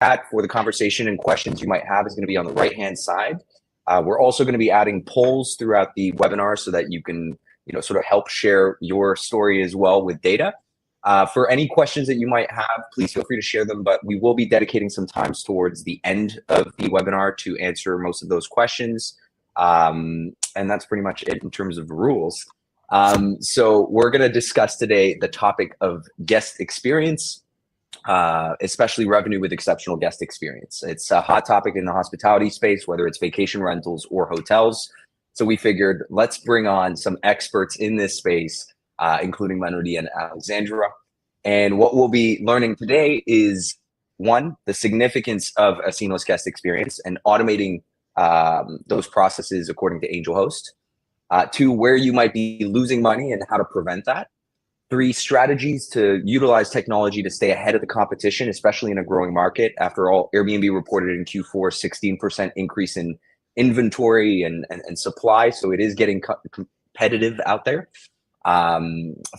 for the conversation and questions you might have is going to be on the right-hand side. We're also going to be adding polls throughout the webinar so that you can, sort of help share your story as well with data. For any questions that you might have, please feel free to share them, but we will be dedicating some times towards the end of the webinar to answer most of those questions. And that's pretty much it in terms of rules. So we're going to discuss today the topic of guest experience, especially revenue with exceptional guest experience. It's a hot topic in the hospitality space, whether it's vacation rentals or hotels. So we figured let's bring on some experts in this space, including Manoli and Alexandra. And what we'll be learning today is, one, the significance of a seamless guest experience and automating those processes according to AngelHost. Two, where you might be losing money and how to prevent that. Three, strategies to utilize technology to stay ahead of the competition, especially in a growing market. After all, Airbnb reported in Q4 16% increase in inventory and supply, so it is getting competitive out there.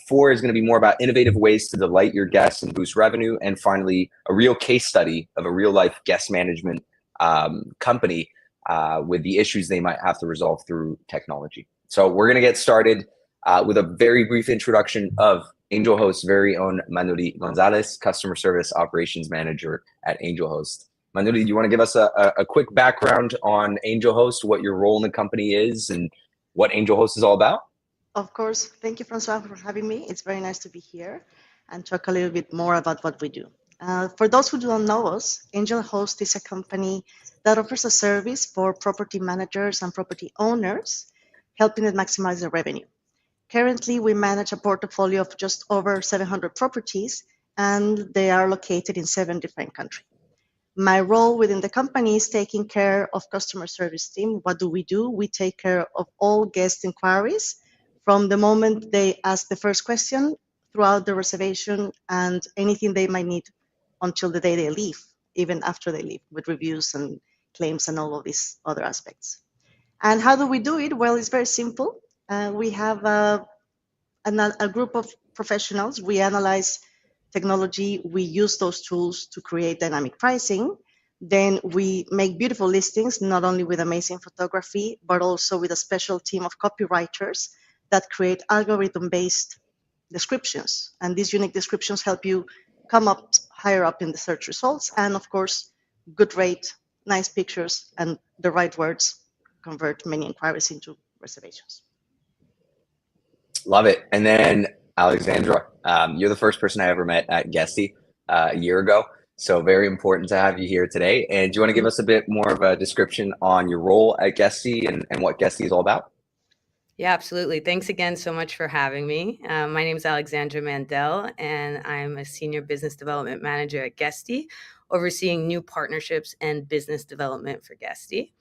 Four is going to be more about innovative ways to delight your guests and boost revenue. And finally, a real case study of a real life guest management company with the issues they might have to resolve through technology. So we're going to get started with a very brief introduction of AngelHost's very own Manoli Gonzalez, Customer Service Operations Manager at AngelHost. Manoli, do you want to give us a quick background on AngelHost, what your role in the company is, and what AngelHost is all about? Of course. Thank you, Francois, for having me. It's very nice to be here and talk a little bit more about what we do. For those who don't know us, AngelHost is a company that offers a service for property managers and property owners, helping them maximize their revenue. Currently, we manage a portfolio of just over 700 properties, and they are located in 7 different countries. My role within the company is taking care of customer service team. What do? We take care of all guest inquiries from the moment they ask the first question throughout the reservation and anything they might need until the day they leave, even after they leave, with reviews and claims and all of these other aspects. And how do we do it? Well, it's very simple. We have a group of professionals. We analyze technology. We use those tools to create dynamic pricing. Then we make beautiful listings, not only with amazing photography, but also with a special team of copywriters that create algorithm-based descriptions. And these unique descriptions help you come up higher up in the search results. And of course, good rate, nice pictures, and the right words convert many inquiries into reservations. Love it. And then Alexandra, you're the first person I ever met at Guesty a year ago. So very important to have you here today. And do you want to give us a bit more of a description on your role at Guesty and what Guesty is all about? Yeah, absolutely. Thanks again so much for having me. My name is Alexandra Mandel, and I'm a Senior Business Development Manager at Guesty, overseeing new partnerships and business development for Guesty.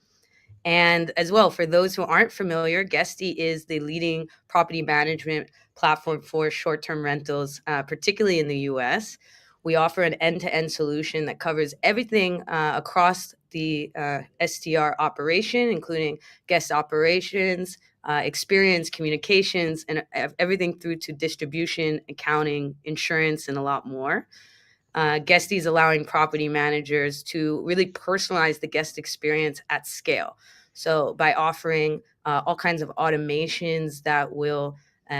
And as well, for those who aren't familiar, Guesty is the leading property management platform for short-term rentals, particularly in the US. We offer an end-to-end solution that covers everything across the STR operation, including guest operations, experience, communications, and everything through to distribution, accounting, insurance, and a lot more. Guesty is allowing property managers to really personalize the guest experience at scale. So by offering all kinds of automations that will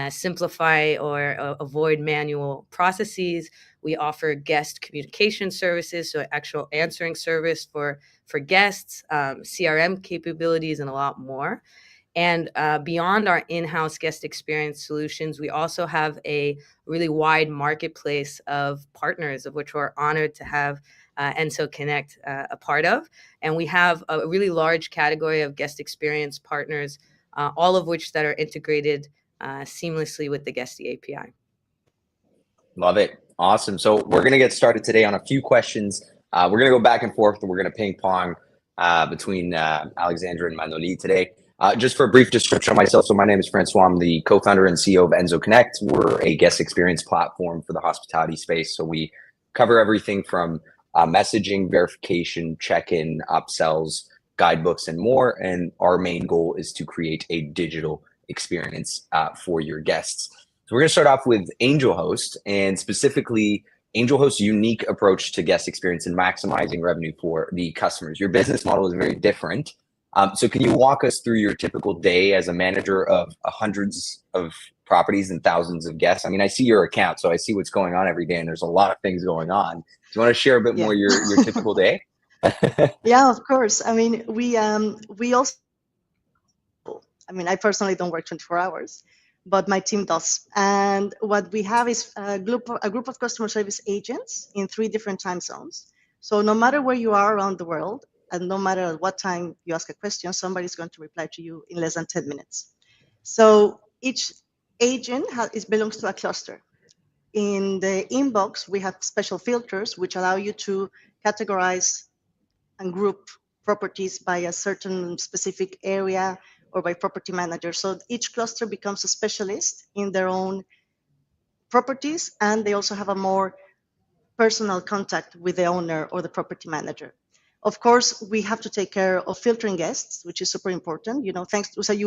simplify or avoid manual processes, we offer guest communication services, so actual answering service for guests, CRM capabilities, and a lot more. And beyond our in-house guest experience solutions, we also have a really wide marketplace of partners, of which we're honored to have Enso Connect a part of. And we have a really large category of guest experience partners, all of which that are integrated seamlessly with the Guesty API. Love it. Awesome. So we're going to get started today on a few questions. We're going to go back and forth, and we're going to ping pong between Alexandra and Manoli today. Just for a brief description of myself, so my name is Francois. I'm the co-founder and CEO of Enso Connect. We're a guest experience platform for the hospitality space. So we cover everything from messaging, verification, check-in, upsells, guidebooks, and more. And our main goal is to create a digital experience for your guests. So we're going to start off with AngelHost, and specifically AngelHost's unique approach to guest experience and maximizing revenue for the customers. Your business model is very different. So can you walk us through your typical day as a manager of hundreds of properties and thousands of guests? I mean, I see your account, so I see what's going on every day, and there's a lot of things going on. Do you want to share a bit more your typical day? Yeah, of course. I mean, we also, I mean, I personally don't work 24 hours, but my team does. And what we have is a group of customer service agents in 3 different time zones. So no matter where you are around the world, and no matter at what time you ask a question, somebody's going to reply to you in less than 10 minutes. So each agent belongs to a cluster. In the inbox, we have special filters which allow you to categorize and group properties by a certain specific area or by property manager. So each cluster becomes a specialist in their own properties, and they also have a more personal contact with the owner or the property manager. Of course, we have to take care of filtering guests, which is super important. You know,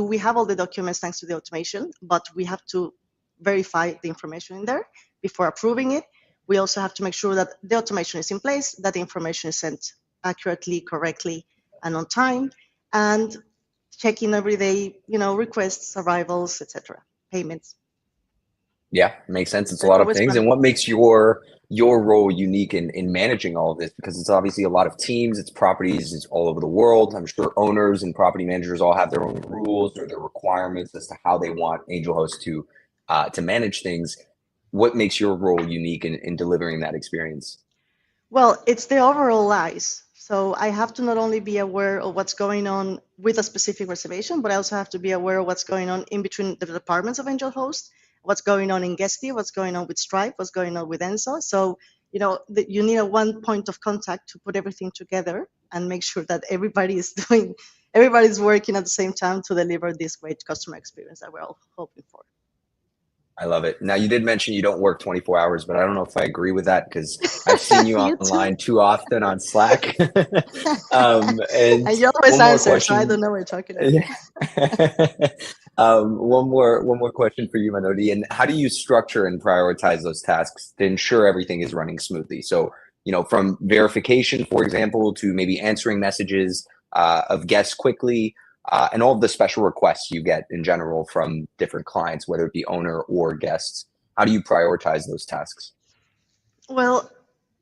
we have all the documents thanks to the automation, but we have to verify the information in there before approving it. We also have to make sure that the automation is in place, that the information is sent accurately, correctly, and on time, and checking every day, you know, requests, arrivals, etc., payments. Yeah, makes sense. It's a lot of things. And what makes your role unique in managing all of this? Because it's obviously a lot of teams, it's properties, it's all over the world. I'm sure owners and property managers all have their own rules or their requirements as to how they want AngelHost to manage things. What makes your role unique in delivering that experience? Well, it's the overall eyes. So I have to not only be aware of what's going on with a specific reservation, but I also have to be aware of what's going on in between the departments of AngelHost, what's going on in Guesty, what's going on with Stripe, what's going on with Enso. So, you know, you need a one point of contact to put everything together and make sure that everybody's working at the same time to deliver this great customer experience that we're all hoping for. I love it. Now, you did mention you don't work 24 hours, but I don't know if I agree with that because I've seen you online too often on Slack. And you always answer, so I don't know what you're talking about. One more question for you, Manoli. And how do you structure and prioritize those tasks to ensure everything is running smoothly? So, you know, from verification, for example, to maybe answering messages of guests quickly, and all of the special requests you get in general from different clients, whether it be owner or guests. How do you prioritize those tasks? Well,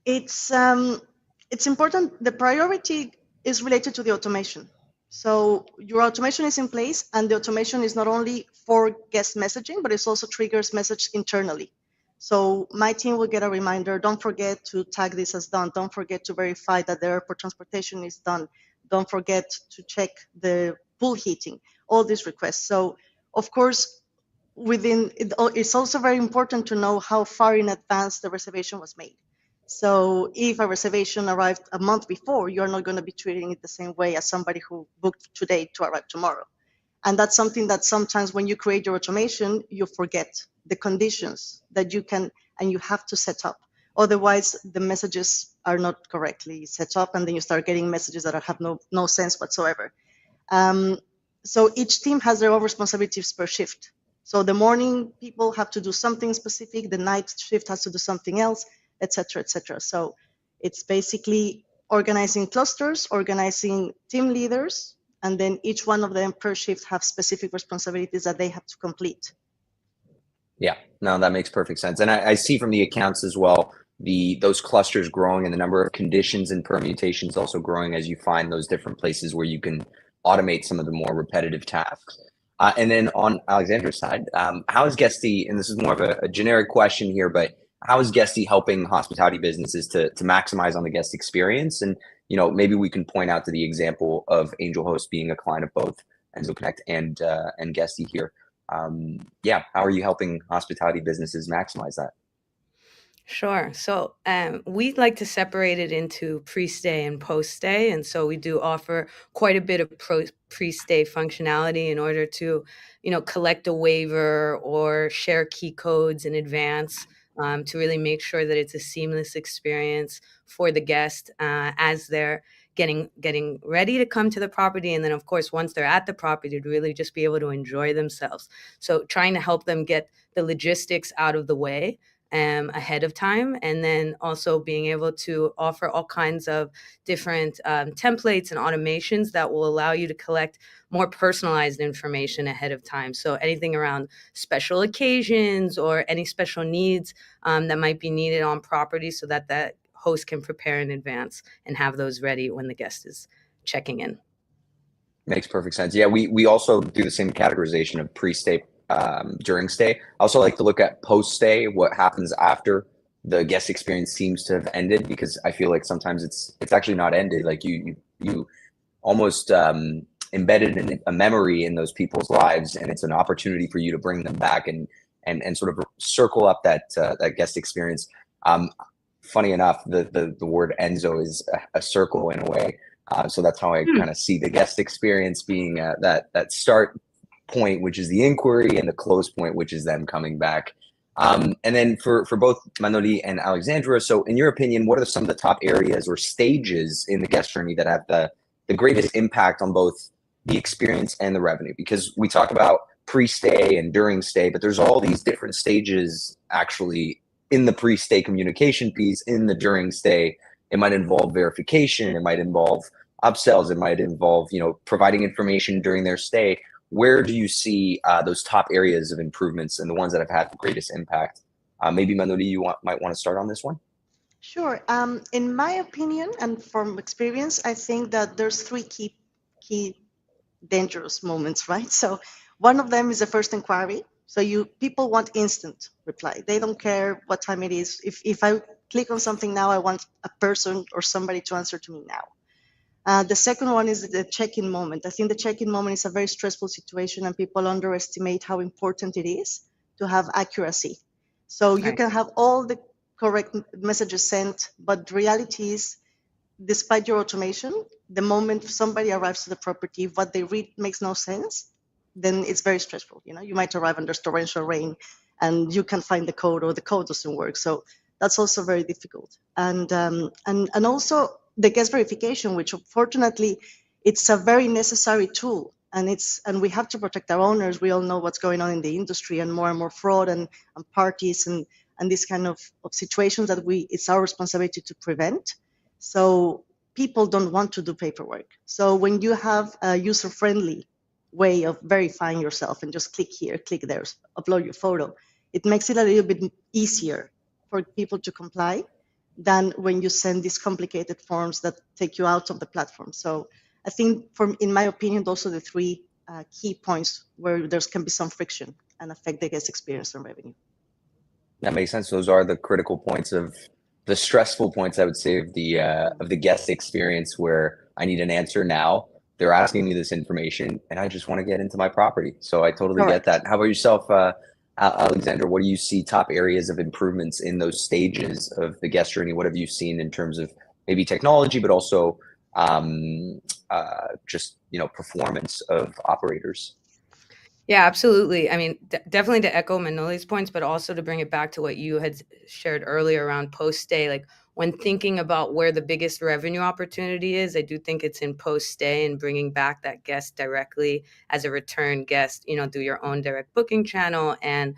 it's important. The priority is related to the automation. So your automation is in place, and the automation is not only for guest messaging, but it also triggers message internally. So my team will get a reminder, don't forget to tag this as done. Don't forget to verify that the airport transportation is done. Don't forget to check the pool heating, all these requests. So of course, it's also very important to know how far in advance the reservation was made. So if a reservation arrived a month before, you're not going to be treating it the same way as somebody who booked today to arrive tomorrow. And that's something that sometimes when you create your automation, you forget the conditions that you can and you have to set up. Otherwise, the messages are not correctly set up, and then you start getting messages that have no sense whatsoever. So each team has their own responsibilities per shift. So the morning people have to do something specific, the night shift has to do something else, etc., etc. So it's basically organizing clusters, organizing team leaders, and then each one of them per shift have specific responsibilities that they have to complete. Yeah, no, that makes perfect sense. And I see from the accounts as well, those clusters growing and the number of conditions and permutations also growing as you find those different places where you can automate some of the more repetitive tasks. And then on Alexandra's side, how is Guesty, and this is more of a generic question here, but how is Guesty helping hospitality businesses to maximize on the guest experience? And, you know, maybe we can point out to the example of AngelHost being a client of both Enso Connect and Guesty here. Yeah, how are you helping hospitality businesses maximize that? Sure. So we like to separate it into pre-stay and post-stay. And so we do offer quite a bit of pre-stay functionality in order to, you know, collect a waiver or share key codes in advance to really make sure that it's a seamless experience for the guest as they're getting ready to come to the property. And then, of course, once they're at the property, to really just be able to enjoy themselves. So trying to help them get the logistics out of the way. ahead of time, and then also being able to offer all kinds of different templates and automations that will allow you to collect more personalized information ahead of time. So anything around special occasions or any special needs that might be needed on property, so that that host can prepare in advance and have those ready when the guest is checking in. Makes perfect sense. Yeah, we also do the same categorization of pre-stay, during stay. I also like to look at post-stay, what happens after the guest experience seems to have ended, because I feel like sometimes it's actually not ended. Like you almost embedded in a memory in those people's lives, and it's an opportunity for you to bring them back and sort of circle up that that guest experience. Funny enough, the word Enzo is a circle in a way. So that's how I kind of see the guest experience being that start point, which is the inquiry, and the close point, which is them coming back. And then for both Manoli and Alexandra, so in your opinion, what are some of the top areas or stages in the guest journey that have the greatest impact on both the experience and the revenue? Because we talk about pre-stay and during stay, but there's all these different stages actually in the pre-stay communication piece. In the during stay, it might involve verification, it might involve upsells, it might involve, you know, providing information during their stay. Where do you see those top areas of improvements and the ones that have had the greatest impact? Maybe Manoli, you might want to start on this one. Sure. In my opinion, and from experience, I think that there's three key dangerous moments, right? So one of them is the first inquiry. So people want instant reply. They don't care what time it is. If I click on something now, I want a person or somebody to answer to me now. The second one is the check-in moment. I think the check-in moment is a very stressful situation, and people underestimate how important it is to have accuracy. So you can have all the correct messages sent, but the reality is, despite your automation, the moment somebody arrives to the property, what they read makes no sense, then it's very stressful. You know, you might arrive under torrential rain and you can't find the code, or the code doesn't work. So that's also very difficult. And also the guest verification, which unfortunately it's a very necessary tool, and we have to protect our owners. We all know what's going on in the industry, and more fraud and parties and this kind of situations that it's our responsibility to prevent. So people don't want to do paperwork. So when you have a user-friendly way of verifying yourself and just click here, click there, upload your photo, it makes it a little bit easier for people to comply than when you send these complicated forms that take you out of the platform. So I think, in my opinion, those are the three key points where there can be some friction and affect the guest experience and revenue. That makes sense. Those are the critical points, of the stressful points, I would say, of the guest experience, where I need an answer now. They're asking me this information, and I just want to get into my property. So I totally get that. How about yourself, Alexandra? What do you see top areas of improvements in those stages of the guest journey? What have you seen in terms of maybe technology, but also just, you know, performance of operators? Yeah, absolutely. I mean, definitely to echo Manoli's points, but also to bring it back to what you had shared earlier around post-stay. Like, when thinking about where the biggest revenue opportunity is, I do think it's in post-stay and bringing back that guest directly as a return guest, you know, through your own direct booking channel. And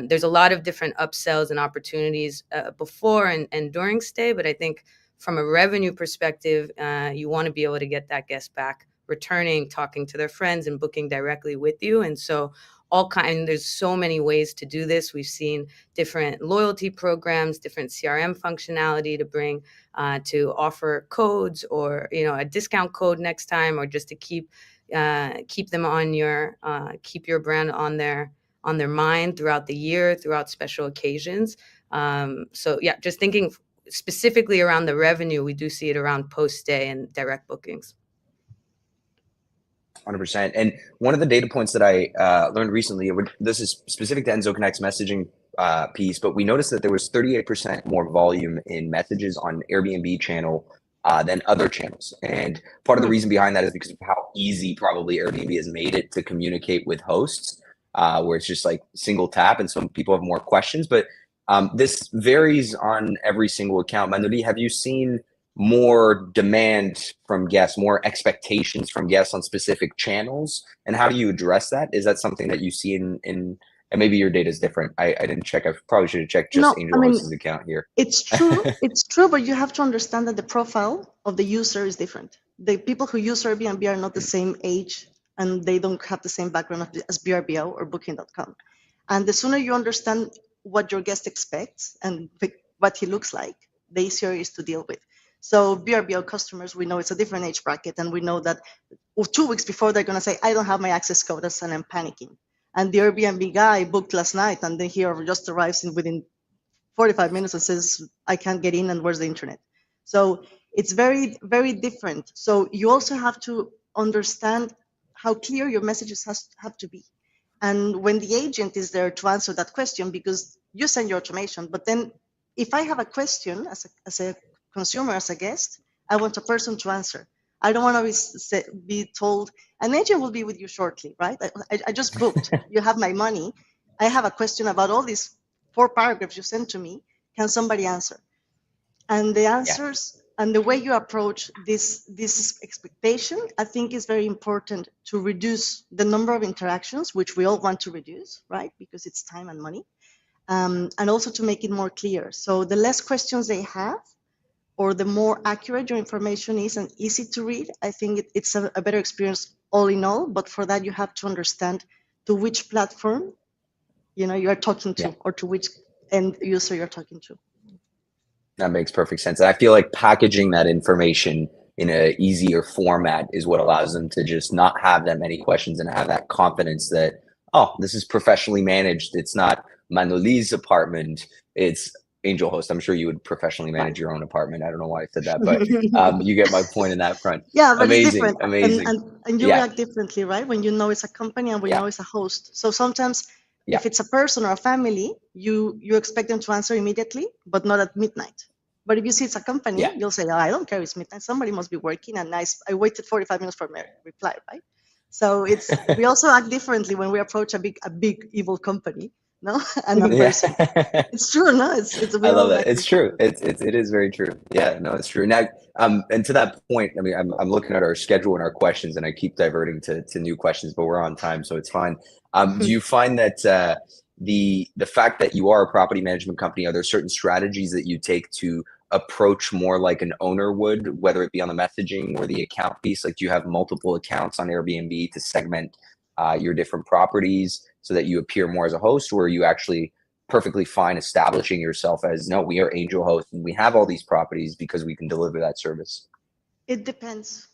there's a lot of different upsells and opportunities before and during stay. But I think from a revenue perspective, you want to be able to get that guest back returning, talking to their friends, and booking directly with you. And so there's so many ways to do this. We've seen different loyalty programs, different CRM functionality to bring to offer codes, or, you know, a discount code next time, or just to keep them on keep your brand on their mind throughout the year, throughout special occasions. So yeah, just thinking specifically around the revenue, we do see it around post-stay and direct bookings. 100%. And one of the data points that I learned recently, this is specific to Enzo Connect's messaging piece, but we noticed that there was 38% more volume in messages on Airbnb channel than other channels. And part of the reason behind that is because of how easy probably Airbnb has made it to communicate with hosts, where it's just like single tap, and some people have more questions. But this varies on every single account. Manoli, have you seen more demand from guests, more expectations from guests on specific channels? And how do you address that? Is that something that you see in And maybe your data is different. I didn't check. I probably should have checked just No, Angel Host's account here. it's true, but you have to understand that the profile of the user is different. The people who use Airbnb are not the same age, and they don't have the same background as VRBO or Booking.com. And the sooner you understand what your guest expects and what he looks like, the easier it is to deal with. So VRBO customers, we know it's a different age bracket, and we know that 2 weeks before they're going to say, I don't have my access code, and I'm panicking. And the Airbnb guy booked last night, and then he just arrives within 45 minutes and says, I can't get in, and where's the internet? So it's very, very different. So you also have to understand how clear your messages have to be. And when the agent is there to answer that question, because you send your automation, but then if I have a question as a consumer, as a guest, I want a person to answer. I don't want to be told, an agent will be with you shortly, right? I just booked, you have my money. I have a question about all these 4 paragraphs you sent to me. Can somebody answer? And the answers and the way you approach this expectation, I think is very important to reduce the number of interactions, which we all want to reduce, right? Because it's time and money. And also to make it more clear. So the less questions they have, or the more accurate your information is and easy to read, I think it's a better experience all in all. But for that, you have to understand to which platform you are talking to, or to which end user you're talking to. That makes perfect sense. And I feel like packaging that information in an easier format is what allows them to just not have that many questions and have that confidence that, oh, this is professionally managed. It's not Manoli's apartment. It's Angel Host. I'm sure you would professionally manage your own apartment. I don't know why I said that, but you get my point in that front. Yeah, but amazing, it's different. amazing. And you react differently, right? When you know it's a company and we know it's a host. So sometimes if it's a person or a family, you expect them to answer immediately, but not at midnight. But if you see it's a company, you'll say, oh, I don't care, it's midnight. Somebody must be working, and I waited 45 minutes for my reply, right? So we also act differently when we approach a big evil company, no? And a person. It's true, no? I love that. It's true. It is very true. Yeah, no, it's true. Now, and to that point, I mean, I'm looking at our schedule and our questions, and I keep diverting to new questions, but we're on time, so it's fine. Do you find that the fact that you are a property management company, are there certain strategies that you take to approach more like an owner would, whether it be on the messaging or the account piece? Like, do you have multiple accounts on Airbnb to segment your different properties so that you appear more as a host, or are you actually perfectly fine establishing yourself as, no, we are Angel Host and we have all these properties because we can deliver that service? It depends.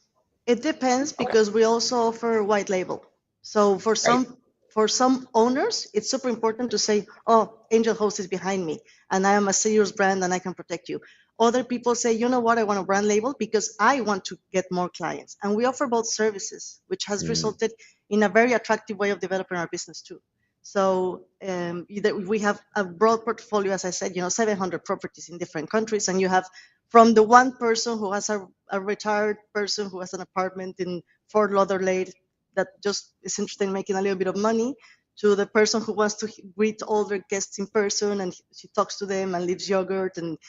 It depends because we also offer white label. So for some owners, it's super important to say, oh, Angel Host is behind me and I am a serious brand and I can protect you. Other people say, you know what, I want a brand label because I want to get more clients. And we offer both services, which has resulted in a very attractive way of developing our business too. So we have a broad portfolio, as I said, 700 properties in different countries. And you have from the one person who has a retired person who has an apartment in Fort Lauderdale that just is interested in making a little bit of money, to the person who wants to greet all their guests in person and she talks to them and leaves yogurt and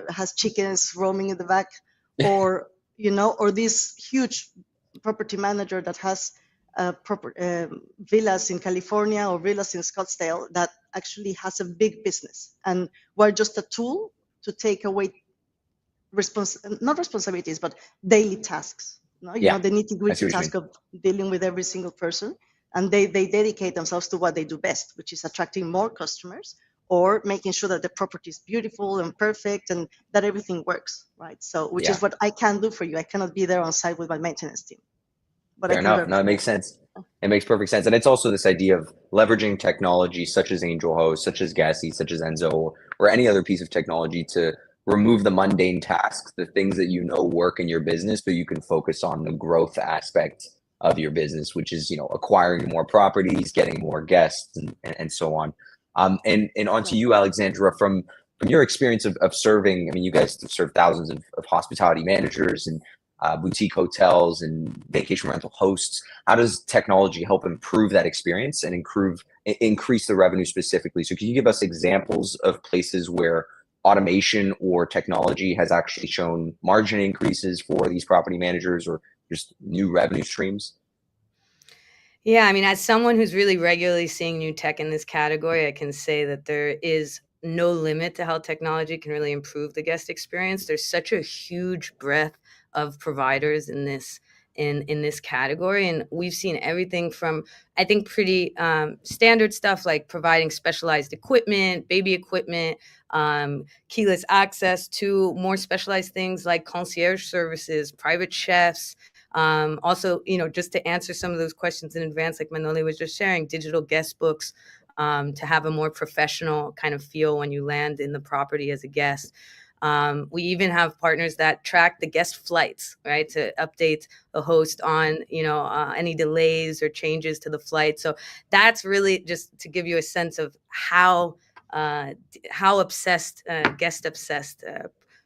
has chickens roaming in the back, or this huge property manager that has villas in California or villas in Scottsdale that actually has a big business, and we're just a tool to take away not responsibilities but daily tasks. The nitty-gritty task of dealing with every single person. And they dedicate themselves to what they do best, which is attracting more customers or making sure that the property is beautiful and perfect and that everything works, right? So, which is what I can do for you. I cannot be there on site with my maintenance team. But Fair enough. No, it makes sense. It makes perfect sense. And it's also this idea of leveraging technology such as Angel Host, such as Gassy, such as Enzo, or any other piece of technology to remove the mundane tasks, the things that work in your business, so you can focus on the growth aspect of your business, which is, acquiring more properties, getting more guests, and so on. And onto you, Alexandra, from your experience of serving, I mean, you guys serve thousands of hospitality managers and boutique hotels and vacation rental hosts. How does technology help improve that experience and increase the revenue specifically? So can you give us examples of places where automation or technology has actually shown margin increases for these property managers or just new revenue streams? Yeah, I mean, as someone who's really regularly seeing new tech in this category, I can say that there is no limit to how technology can really improve the guest experience. There's such a huge breadth of providers in this category, and we've seen everything from, I think, pretty standard stuff like providing specialized equipment, baby equipment, keyless access, to more specialized things like concierge services, private chefs. Also, just to answer some of those questions in advance, like Manoli was just sharing, digital guest books, to have a more professional kind of feel when you land in the property as a guest. We even have partners that track the guest flights, right, to update the host on, any delays or changes to the flight. So that's really just to give you a sense of how obsessed, guest obsessed,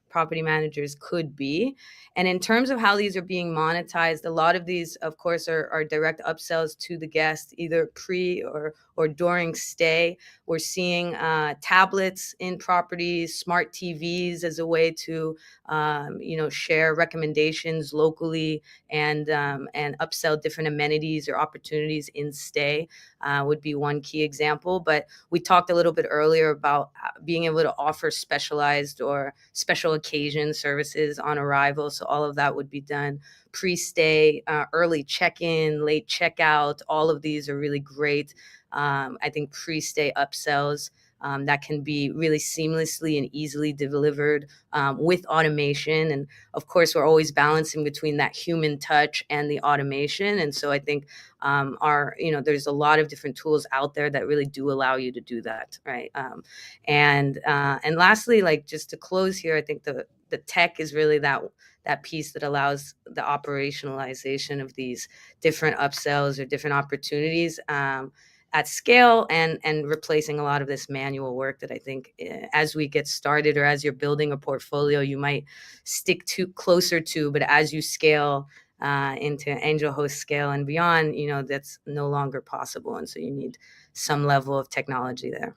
property managers could be. And in terms of how these are being monetized, a lot of these, of course, are direct upsells to the guest, either pre or during stay. We're seeing tablets in properties, smart TVs as a way to, share recommendations locally and upsell different amenities or opportunities in stay, would be one key example. But we talked a little bit earlier about being able to offer specialized or special occasion services on arrival. So all of that would be done pre-stay, early check-in, late checkout. All of these are really great. I think pre-stay upsells that can be really seamlessly and easily delivered with automation. And of course, we're always balancing between that human touch and the automation. And so I think there's a lot of different tools out there that really do allow you to do that, right? And lastly, like just to close here, I think the tech is really that piece that allows the operationalization of these different upsells or different opportunities at scale, and replacing a lot of this manual work that I think as we get started or as you're building a portfolio, you might stick to closer to, but as you scale into Angel Host scale and beyond, that's no longer possible. And so you need some level of technology there.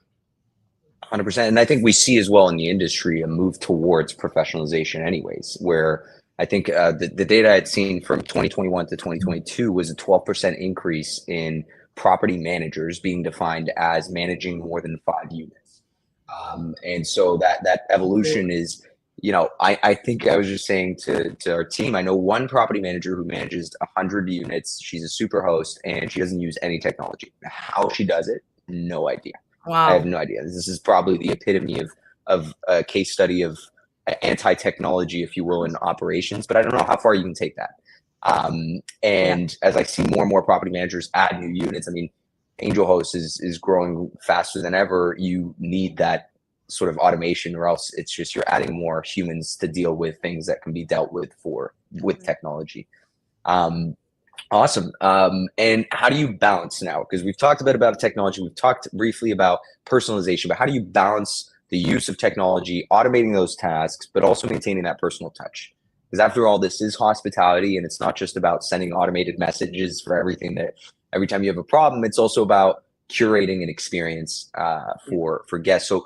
100%. And I think we see as well in the industry a move towards professionalization anyways, where I think the data I'd seen from 2021 to 2022 was a 12% increase in property managers being defined as managing more than 5 units. And so that evolution is, I think I was just saying to our team, I know one property manager who manages 100 units. She's a super host and she doesn't use any technology. How she does it, no idea. Wow. I have no idea. This is probably the epitome of a case study of anti-technology, if you will, in operations, but I don't know how far you can take that. And as I see more and more property managers add new units, I mean, Angel Host is growing faster than ever. You need that sort of automation, or else it's just you're adding more humans to deal with things that can be dealt with with technology. Awesome. And how do you balance now? Because we've talked a bit about technology. We've talked briefly about personalization, but how do you balance the use of technology, automating those tasks, but also maintaining that personal touch? Because after all, this is hospitality, and it's not just about sending automated messages for everything that every time you have a problem. It's also about curating an experience for guests. So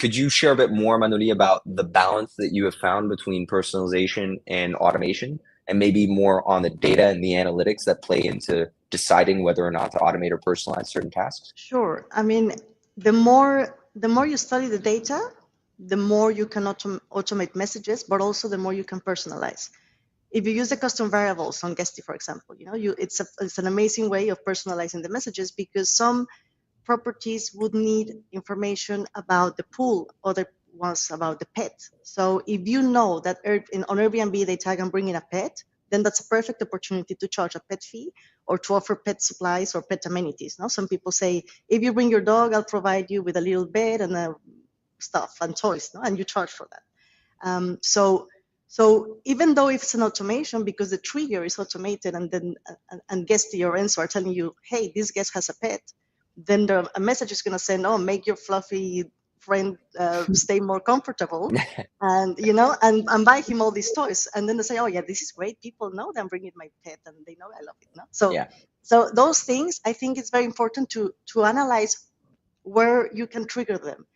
could you share a bit more, Manoli, about the balance that you have found between personalization and automation, and maybe more on the data and the analytics that play into deciding whether or not to automate or personalize certain tasks? Sure. I mean, the more you study the data, the more you can automate messages, but also the more you can personalize. If you use the custom variables on Guesty, for example, it's an amazing way of personalizing the messages, because some properties would need information about the pool, other ones about the pet. So if you know that on Airbnb they tag and bring in a pet, then that's a perfect opportunity to charge a pet fee or to offer pet supplies or pet amenities. No, some people say, if you bring your dog, I'll provide you with a little bed and stuff and toys, no? And you charge for that. So even though it's an automation, because the trigger is automated, and then Guesty or Enso are telling you, hey, this guest has a pet, then a message is going to say, no, make your fluffy friend stay more comfortable, and and buy him all these toys. And then they say, oh yeah, this is great. People know that I'm bringing my pet, and they know I love it. No? So those things, I think it's very important to analyze where you can trigger them.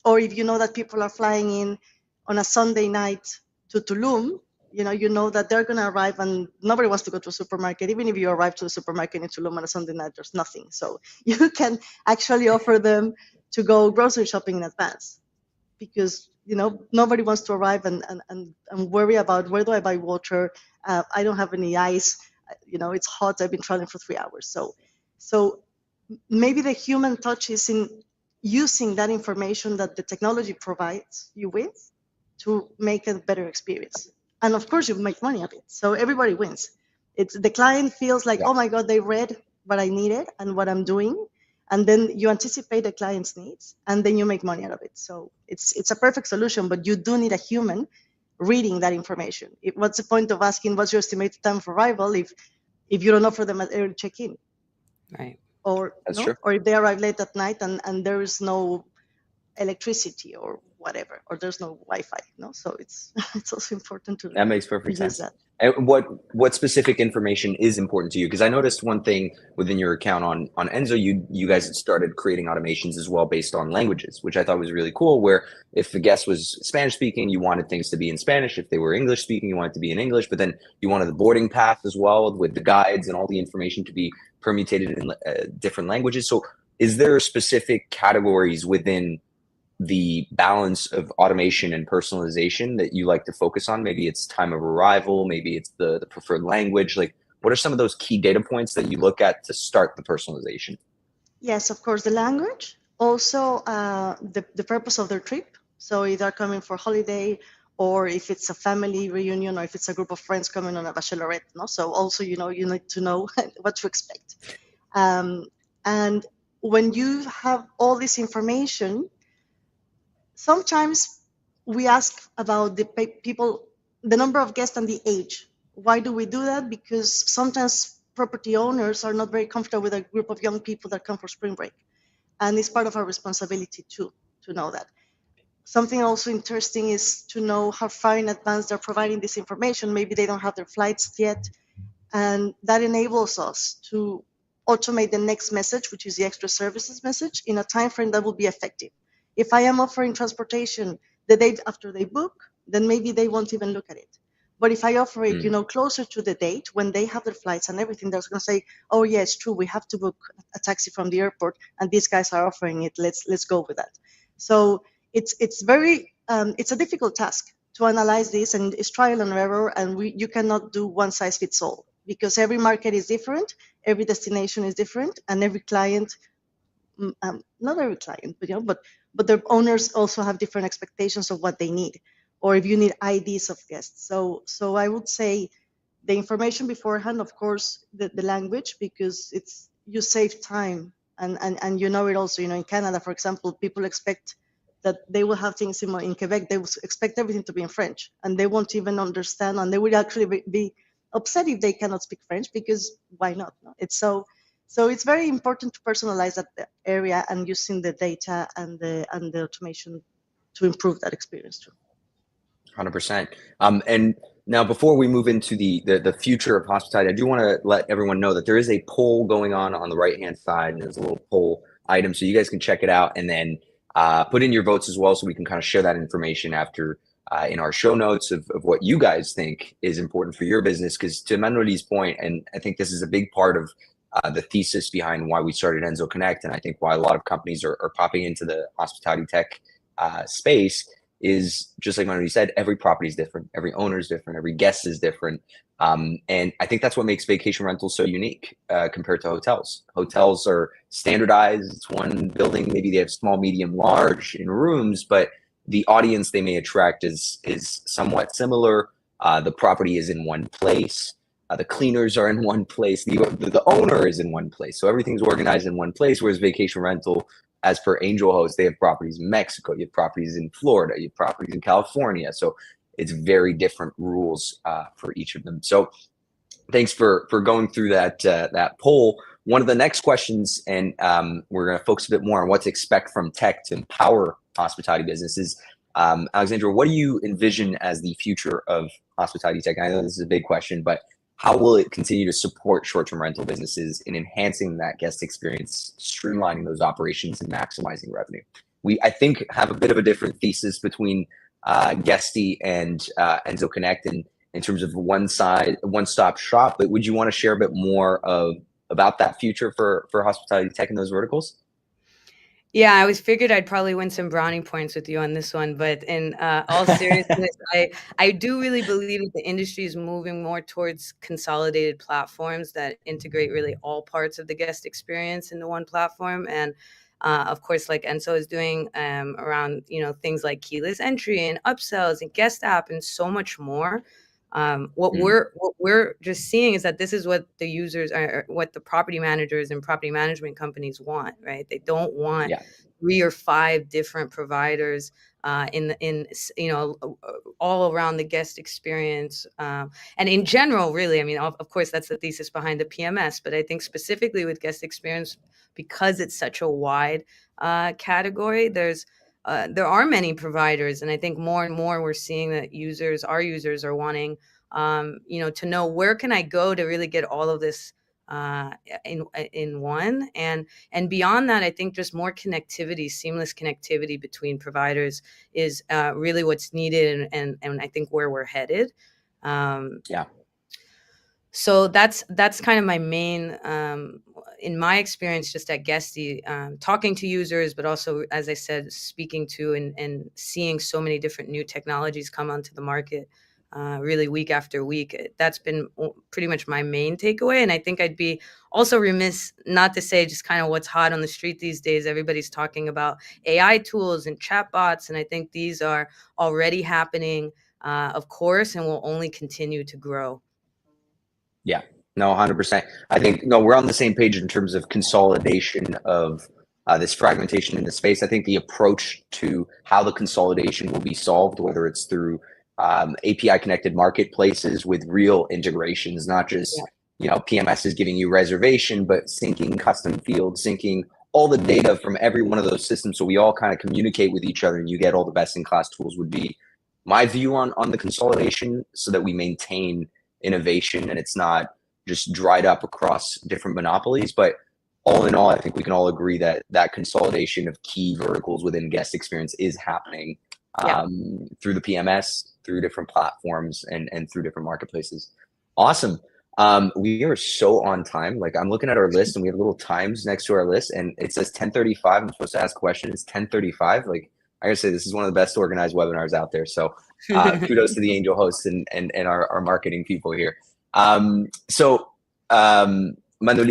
Or if you know that people are flying in on a Sunday night to Tulum, You know that they're going to arrive, and nobody wants to go to a supermarket. Even if you arrive to the supermarket in Tulum on a Sunday night, there's nothing. So you can actually offer them to go grocery shopping in advance, because nobody wants to arrive and worry about, where do I buy water? I don't have any ice. It's hot. I've been traveling for 3 hours. So maybe the human touch is in using that information that the technology provides you with to make a better experience. And of course, you make money of it. So everybody wins. It's the client feels like, oh my God, they read what I needed and what I'm doing. And then you anticipate the client's needs, and then you make money out of it. So it's a perfect solution, but you do need a human reading that information. What's the point of asking what's your estimated time for arrival if you don't offer them an early check-in? Right. Or or if they arrive late at night and there is no electricity or whatever, or there's no Wi-Fi. So it's also important to that makes perfect use sense. that. And what specific information is important to you? Because I noticed one thing within your account on Enzo, you guys had started creating automations as well based on languages, which I thought was really cool. Where if the guest was Spanish speaking, you wanted things to be in Spanish. If they were English speaking, you wanted it to be in English. But then you wanted the boarding pass as well with the guides and all the information to be permutated in different languages. So is there specific categories within the balance of automation and personalization that you like to focus on? Maybe it's time of arrival, maybe it's the preferred language. Like, what are some of those key data points that you look at to start the personalization? Yes, of course, the language. Also, the purpose of their trip. So if they're coming for holiday, or if it's a family reunion, or if it's a group of friends coming on a bachelorette. So also, you need to know what to expect. And when you have all this information, sometimes we ask about the number of guests and the age. Why do we do that? Because sometimes property owners are not very comfortable with a group of young people that come for spring break. And it's part of our responsibility too, to know that. Something also interesting is to know how far in advance they're providing this information. Maybe they don't have their flights yet. And that enables us to automate the next message, which is the extra services message, in a time frame that will be effective. If I am offering transportation the day after they book, then maybe they won't even look at it. But if I offer it, closer to the date when they have their flights and everything, they're going to say, "Oh yeah, it's true. We have to book a taxi from the airport, and these guys are offering it. Let's go with that." So it's very it's a difficult task to analyze this, and it's trial and error, and you cannot do one size fits all, because every market is different, every destination is different, and every client, not every client, but their owners also have different expectations of what they need, or if you need IDs of guests. So I would say the information beforehand, of course, the language, because you save time, and it also, in Canada, for example, people expect that they will have things in Quebec, they will expect everything to be in French, and they won't even understand, and they would actually be upset if they cannot speak French, because why not? No? So it's very important to personalize that area and using the data and the automation to improve that experience too. 100%. And now, before we move into the future of hospitality, I do want to let everyone know that there is a poll going on the right-hand side, and there's a little poll item, so you guys can check it out and then put in your votes as well, so we can kind of share that information after in our show notes of what you guys think is important for your business. Because to Manuel's point, and I think this is a big part of the thesis behind why we started Enzo Connect, and I think why a lot of companies are popping into the hospitality tech space, is just like Manuel said, every property is different, every owner is different, every guest is different. And I think that's what makes vacation rentals so unique compared to hotels. Hotels are standardized. It's one building, maybe they have small, medium, large in rooms, but the audience they may attract is somewhat similar. The property is in one place. The cleaners are in one place. The owner is in one place. So everything's organized in one place, whereas vacation rental, as per Angel Host, they have properties in Mexico, you have properties in Florida, you have properties in California. So it's very different rules for each of them. So thanks for going through that poll. One of the next questions, and we're going to focus a bit more on what to expect from tech to empower hospitality businesses. Alexandra, what do you envision as the future of hospitality tech? I know this is a big question, but how will it continue to support short-term rental businesses in enhancing that guest experience, streamlining those operations, and maximizing revenue? We, I think, have a bit of a different thesis between Guesty and Enzo Connect, and in terms of one-stop shop. But would you want to share a bit more about that future for hospitality tech in those verticals? Yeah, I always figured I'd probably win some brownie points with you on this one, but in all seriousness, I do really believe that the industry is moving more towards consolidated platforms that integrate really all parts of the guest experience into one platform. And of course, like Enso is doing around things like keyless entry and upsells and guest app and so much more. What we're just seeing is that this is what the users are, what the property managers and property management companies want, right? They don't want 3 or 5 different providers all around the guest experience, and in general, really. I mean, of course, that's the thesis behind the PMS, but I think specifically with guest experience, because it's such a wide category, there are many providers, and I think more and more we're seeing that our users are wanting, to know, where can I go to really get all of this in one, and beyond that, I think just more connectivity, seamless connectivity between providers is really what's needed, and I think where we're headed. So that's kind of my main, in my experience, just at Guesty, talking to users, but also, as I said, speaking to and seeing so many different new technologies come onto the market, really week after week. That's been pretty much my main takeaway. And I think I'd be also remiss not to say just kind of what's hot on the street these days. Everybody's talking about AI tools and chatbots, and I think these are already happening, of course, and will only continue to grow. Yeah, no, 100%. I think, no, we're on the same page in terms of consolidation of this fragmentation in the space. I think the approach to how the consolidation will be solved, whether it's through API connected marketplaces with real integrations, not just, PMS is giving you reservation, but syncing custom fields, syncing all the data from every one of those systems, so we all kind of communicate with each other and you get all the best in class tools, would be my view on the consolidation, so that we maintain innovation and it's not just dried up across different monopolies. But all in all, I think we can all agree that that consolidation of key verticals within guest experience is happening through the PMS, through different platforms, and through different marketplaces. Awesome. We are so on time. Like, I'm looking at our list and we have little times next to our list and it says 10:35. I'm supposed to ask a question. It's 10:35. Like, I gotta say, this is one of the best organized webinars out there. So kudos to the Angel hosts and our marketing people here. Manoli,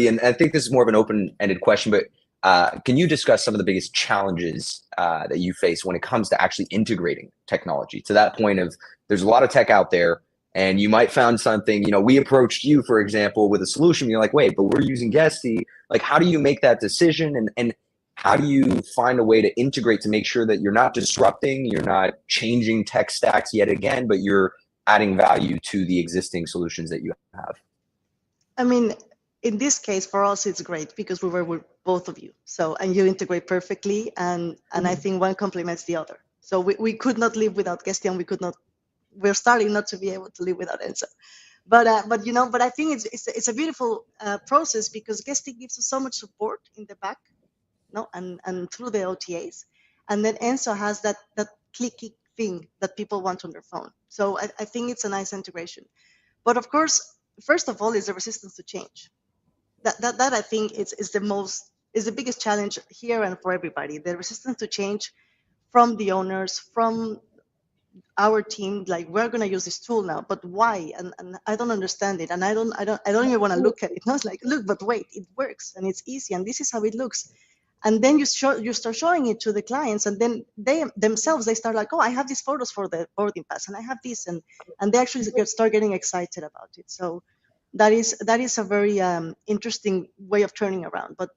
and I think this is more of an open-ended question, but can you discuss some of the biggest challenges that you face when it comes to actually integrating technology to that point of, there's a lot of tech out there and you might found something, we approached you, for example, with a solution. You're like, wait, but we're using Guesty. Like, how do you make that decision? And how do you find a way to integrate to make sure that you're not disrupting, you're not changing tech stacks yet again, but you're adding value to the existing solutions that you have? I mean, in this case, for us, it's great because we were with both of you. So, and you integrate perfectly, and I think one complements the other. So we could not live without Guesty, and we're starting not to be able to live without Enso. But I think it's a beautiful process, because Guesty gives us so much support in the back, and through the OTAs, and then Enso has that clicky thing that people want on their phone. So I think it's a nice integration. But of course, first of all, is the resistance to change. That I think is the biggest challenge here and for everybody. The resistance to change from the owners, from our team. Like, we're going to use this tool now, but why? And I don't understand it, and I don't even want to look at it. No, it's like, look, but wait, it works and it's easy, and this is how it looks. And then you start showing it to the clients, and then they start like, oh, I have these photos for the boarding pass, and I have this, and they actually start getting excited about it. So that is a very interesting way of turning around. But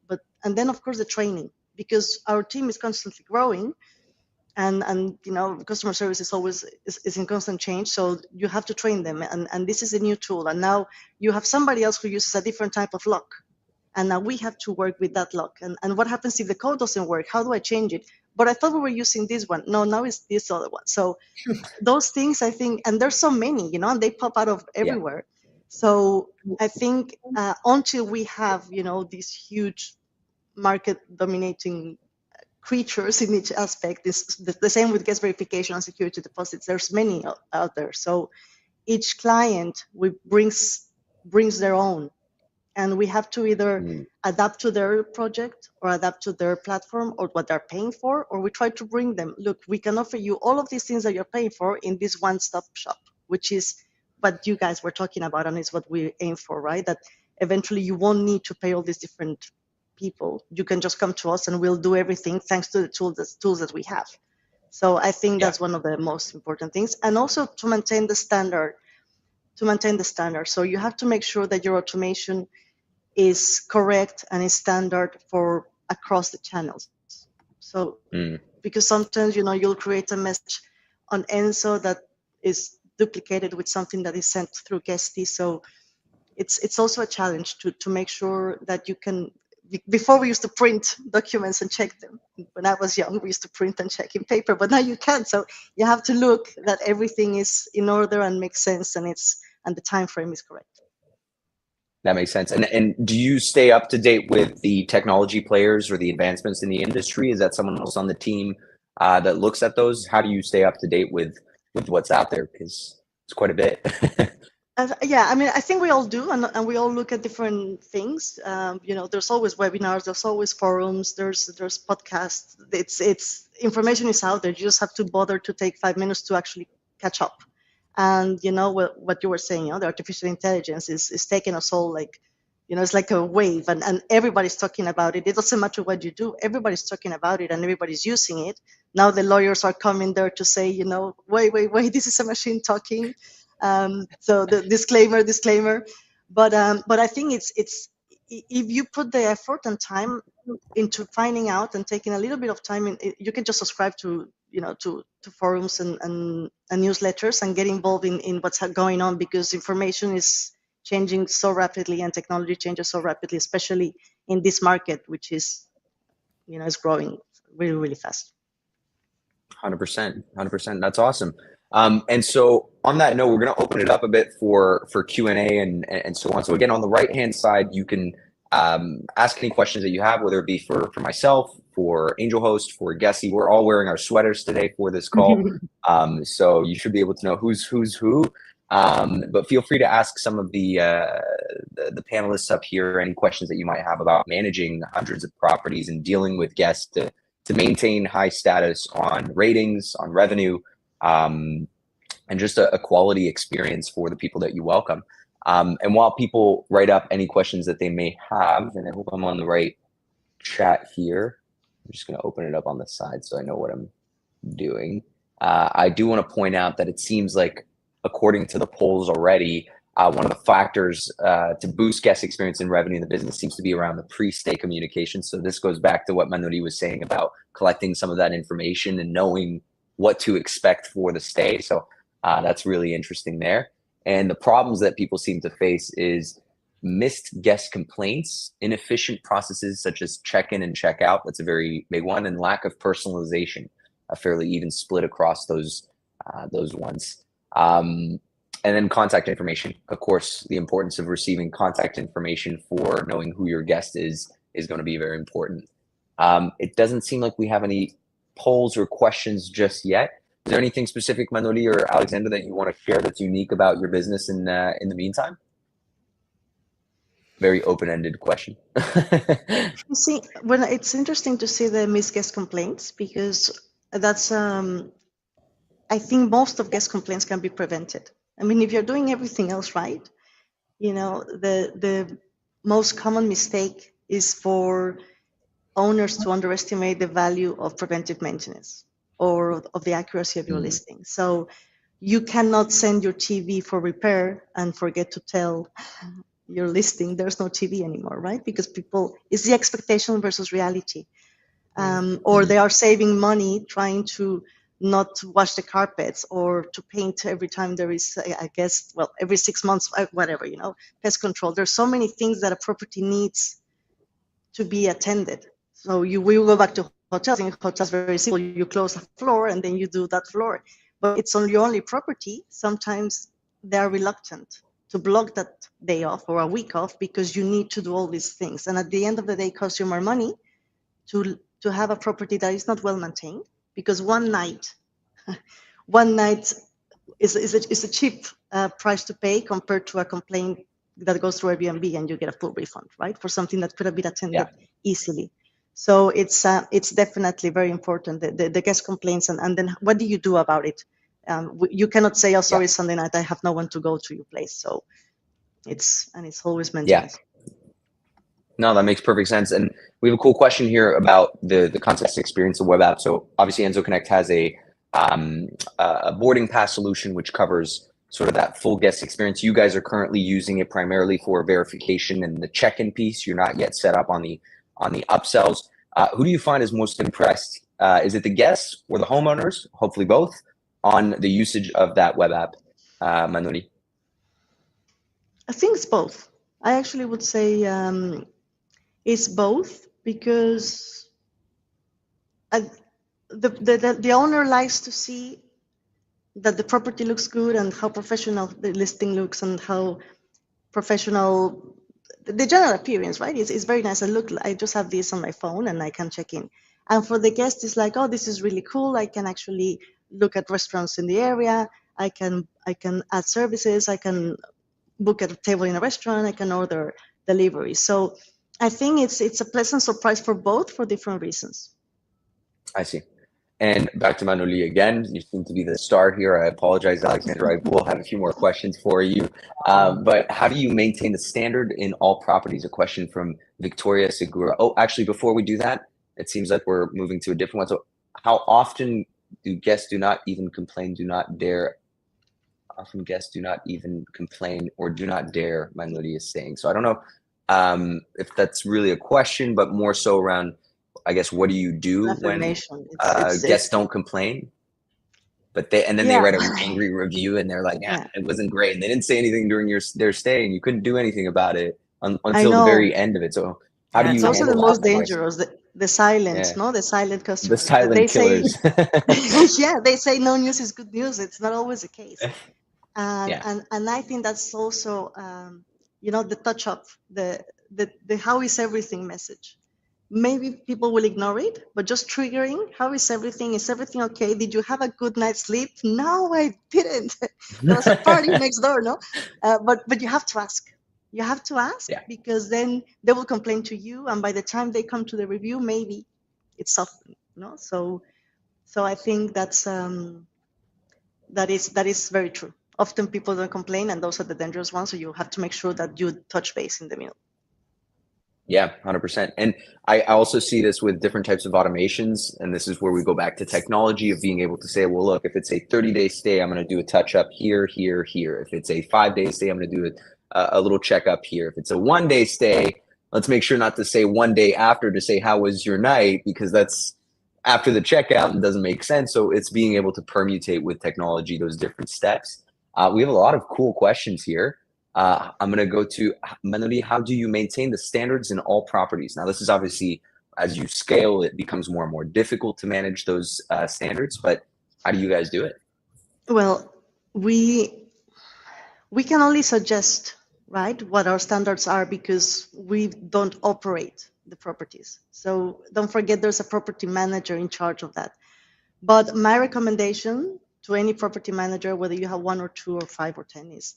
and then of course the training, because our team is constantly growing, and customer service is in constant change. So you have to train them, and this is a new tool, and now you have somebody else who uses a different type of lock. And now we have to work with that lock. And what happens if the code doesn't work? How do I change it? But I thought we were using this one. No, now it's this other one. So those things, I think, and there's so many, and they pop out of everywhere. Yeah. So I think until we have, these huge market dominating creatures in each aspect, the same with guest verification and security deposits, there's many out there. So each client brings their own, and we have to either adapt to their project or adapt to their platform or what they're paying for, or we try to bring them, look, we can offer you all of these things that you're paying for in this one-stop shop, which is what you guys were talking about, and is what we aim for, right? That eventually you won't need to pay all these different people. You can just come to us and we'll do everything thanks to the tools that we have. So I think that's one of the most important things. And also to maintain the standard. So you have to make sure that your automation is correct and is standard for across the channels. So because sometimes, you'll create a message on Enso that is duplicated with something that is sent through Guesty. So it's also a challenge to make sure that you can. Before we used to print documents and check them. When I was young, we used to print and check in paper, but now you can't. So you have to look that everything is in order and makes sense, and the time frame is correct. That makes sense. And do you stay up to date with the technology players or the advancements in the industry? Is that someone else on the team that looks at those? How do you stay up to date with what's out there? Because it's quite a bit. Yeah, I mean, I think we all do, and we all look at different things. There's always webinars, there's always forums, there's podcasts. It's information is out there. You just have to bother to take 5 minutes to actually catch up. And what you were saying, the artificial intelligence is taking us all it's like a wave, and everybody's talking about it. It doesn't matter what you do, everybody's talking about it and everybody's using it. Now the lawyers are coming there to say, wait, this is a machine talking. So the disclaimer. But I think it's if you put the effort and time into finding out and taking a little bit of time, you can just subscribe to forums and newsletters and get involved in what's going on, because information is changing so rapidly and technology changes so rapidly, especially in this market, which is is growing really, really fast. 100%. That's awesome. And so on that note, we're going to open it up a bit for Q&A and so on. So again, on the right-hand side, you can ask any questions that you have, whether it be for myself, for AngelHost, for Guesty. We're all wearing our sweaters today for this call. So you should be able to know who's who. But feel free to ask some of the panelists up here any questions that you might have about managing hundreds of properties and dealing with guests to maintain high status on ratings, on revenue, and just a quality experience for the people that you welcome. And while people write up any questions that they may have, and I hope I'm on the right chat here, I'm just going to open it up on the side so I know what I'm doing. I do want to point out that it seems like, according to the polls already, one of the factors to boost guest experience and revenue in the business seems to be around the pre-stay communication. So this goes back to what Manoli was saying about collecting some of that information and knowing what to expect for the stay. So that's really interesting there. And the problems that people seem to face is missed guest complaints, inefficient processes such as check-in and check-out. That's a very big one, and lack of personalization, a fairly even split across those ones. And then contact information. Of course, the importance of receiving contact information for knowing who your guest is going to be very important. It doesn't seem like we have any polls or questions just yet. Is there anything specific, Manoli or Alexandra, that you want to share that's unique about your business in the meantime? Very open-ended question. You see, when it's interesting to see the missed guest complaints, because that's I think most of guest complaints can be prevented. I mean, if you're doing everything else right, the most common mistake is for owners to underestimate the value of preventive maintenance or of the accuracy of your listing. So you cannot send your TV for repair and forget to tell your listing there's no TV anymore, right? Because it's the expectation versus reality. Or they are saving money trying to not wash the carpets or to paint every time there is, I guess, every 6 months, whatever, pest control. There's so many things that a property needs to be attended. So we will go back to hotels. In hotels, very simple. You close a floor and then you do that floor. But it's on your only property. Sometimes they are reluctant to block that day off or a week off because you need to do all these things. And at the end of the day, it costs you more money to have a property that is not well maintained, because one night is a cheap price to pay compared to a complaint that goes through Airbnb and you get a full refund, right? For something that could have been attended easily. So it's definitely very important, the guest complaints, and then what do you do about it? You cannot say, oh, sorry, Sunday night, I have no one to go to your place. So it's always maintenance. No, that makes perfect sense. And we have a cool question here about the context experience of web app. So obviously Enzo Connect has a boarding pass solution, which covers sort of that full guest experience. You guys are currently using it primarily for verification and the check-in piece. You're not yet set up on the upsells. Who do you find is most impressed? Is it the guests or the homeowners? Hopefully both, on the usage of that web app, Manoli? I think it's both. I actually would say it's both, because the owner likes to see that the property looks good and how professional the listing looks and how professional the general appearance, right? It's very nice. I just have this on my phone and I can check in. And for the guest, it's like, oh, this is really cool. I can actually look at restaurants in the area. I can add services. I can book a table in a restaurant. I can order delivery. So I think it's a pleasant surprise for both, for different reasons. I see. And back to Manoli again. You seem to be the star here. I apologize, Alexandra. I will have a few more questions for you. But how do you maintain the standard in all properties? A question from Victoria Segura. Oh, actually, before we do that, it seems like we're moving to a different one. So how often do guests do not even complain, do not dare? Often guests do not even complain or do not dare, Manoli is saying. So I don't know if that's really a question, but more so around, I guess, what do you do when guests don't complain? But they write an angry review and they're like, it wasn't great. And they didn't say anything during their stay and you couldn't do anything about it until the very end of it. So how do you handle that? It's also the most dangerous, the silent, no? The silent customers. The silent killers. They say no news is good news. It's not always the case. And I think that's also, the touch up, the how is everything message. Maybe people will ignore it, but just triggering, how is everything? Is everything okay? Did you have a good night's sleep? No, I didn't. There was a party next door, no? But you have to ask. You have to ask because then they will complain to you, and by the time they come to the review, maybe it's softened, no? So I think that is very true. Often people don't complain, and those are the dangerous ones. So you have to make sure that you touch base in the middle. Yeah, 100%. And I also see this with different types of automations. And this is where we go back to technology of being able to say, well, look, if it's a 30-day stay, I'm going to do a touch up here, here, here. If it's a 5-day stay, I'm going to do a little checkup here. If it's a 1-day stay, let's make sure not to say 1 day after to say, how was your night? Because that's after the checkout and doesn't make sense. So it's being able to permutate with technology, those different steps. We have a lot of cool questions here. I'm going to go to Manoli. How do you maintain the standards in all properties? Now, this is obviously, as you scale, it becomes more and more difficult to manage those standards, but how do you guys do it? Well, we can only suggest, right, what our standards are because we don't operate the properties. So don't forget there's a property manager in charge of that. But my recommendation to any property manager, whether you have 1 or 2 or 5 or 10, is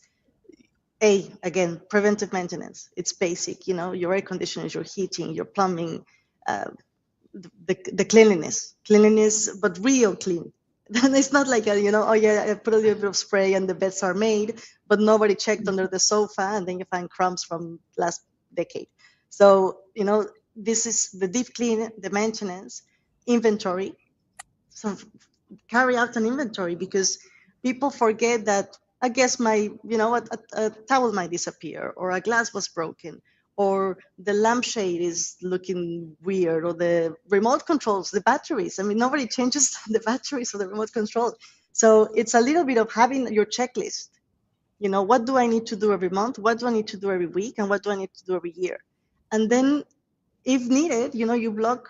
again, preventive maintenance. It's basic, your air conditioners, your heating, your plumbing, the cleanliness, but real clean. It's not like I put a little bit of spray and the beds are made, but nobody checked under the sofa and then you find crumbs from last decade. So, this is the deep clean, the maintenance, inventory. So carry out an inventory because people forget that I guess a towel might disappear, or a glass was broken, or the lampshade is looking weird, or the remote controls, the batteries. I mean, nobody changes the batteries of the remote control. So it's a little bit of having your checklist. What do I need to do every month? What do I need to do every week? And what do I need to do every year? And then if needed, you block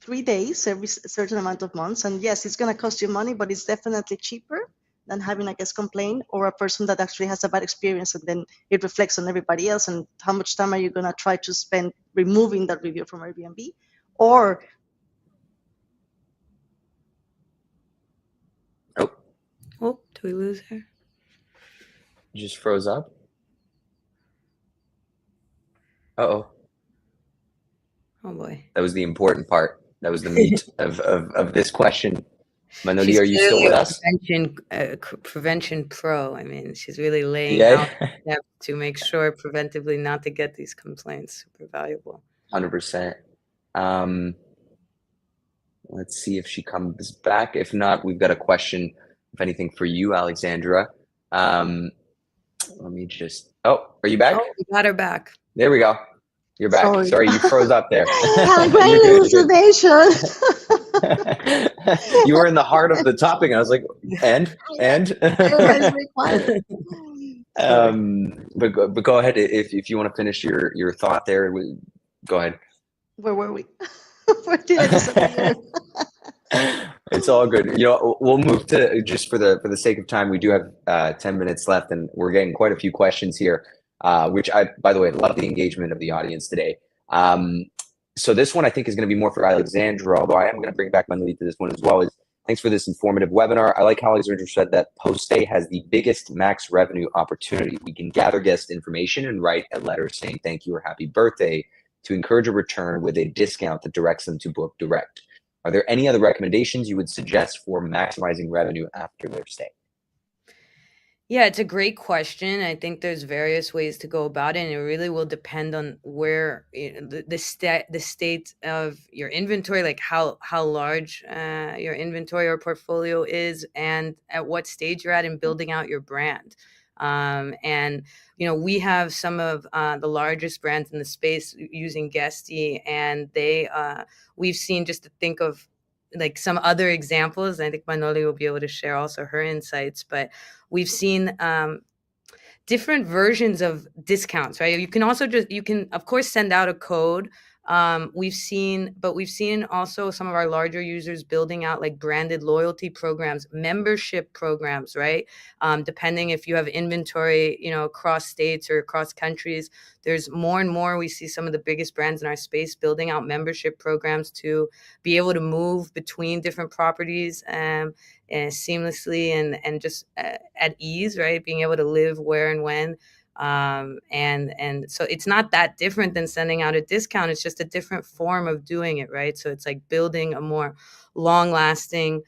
3 days every certain amount of months. And yes, it's going to cost you money, but it's definitely cheaper than having a guest complain or a person that actually has a bad experience, and then it reflects on everybody else. And how much time are you going to try to spend removing that review from Airbnb? Or Did we lose her? You just froze up. Uh-oh. Oh boy. That was the important part. That was the meat of this question. Manoli, She's are you still clearly with a us? prevention pro. I mean, she's really laying Yeah, out steps to make sure preventively not to get these complaints. Super valuable. 100%. Let's see if she comes back. If not, we've got a question, if anything, for you, Alexandra. Let me just. Oh, are you back? Oh, we got her back. There we go. You're back. Sorry, you froze up there. Great You're good, elucidation. you were in the heart of the topic, and I was like, and. Everybody's very quiet. But go ahead if you want to finish your thought there. Go ahead. Where were we? Where did I disappear? It's all good. We'll move to, just for the sake of time, we do have 10 minutes left, and we're getting quite a few questions here, which I, by the way, love the engagement of the audience today. So this one I think is going to be more for Alexandra, although I am going to bring back Manoli to this one as well. Is thanks for this informative webinar. I like how Alexandra said that Postay has the biggest max revenue opportunity. We can gather guest information and write a letter saying thank you or happy birthday to encourage a return with a discount that directs them to book direct. Are there any other recommendations you would suggest for maximizing revenue after their stay? Yeah, it's a great question. I think there's various ways to go about it, and it really will depend on where the state of your inventory, like how large your inventory or portfolio is, and at what stage you're at in building out your brand. And we have some of the largest brands in the space using Guesty, and we've seen, just to think of like some other examples. I think Manoli will be able to share also her insights, but we've seen different versions of discounts, right? You can of course send out a code. We've seen also some of our larger users building out like branded loyalty programs, membership programs, right? Depending if you have inventory, across states or across countries, there's more and more. We see some of the biggest brands in our space building out membership programs to be able to move between different properties and seamlessly and just at ease, right? Being able to live where and when. And so it's not that different than sending out a discount. It's just a different form of doing it, right? So it's like building a more long-lasting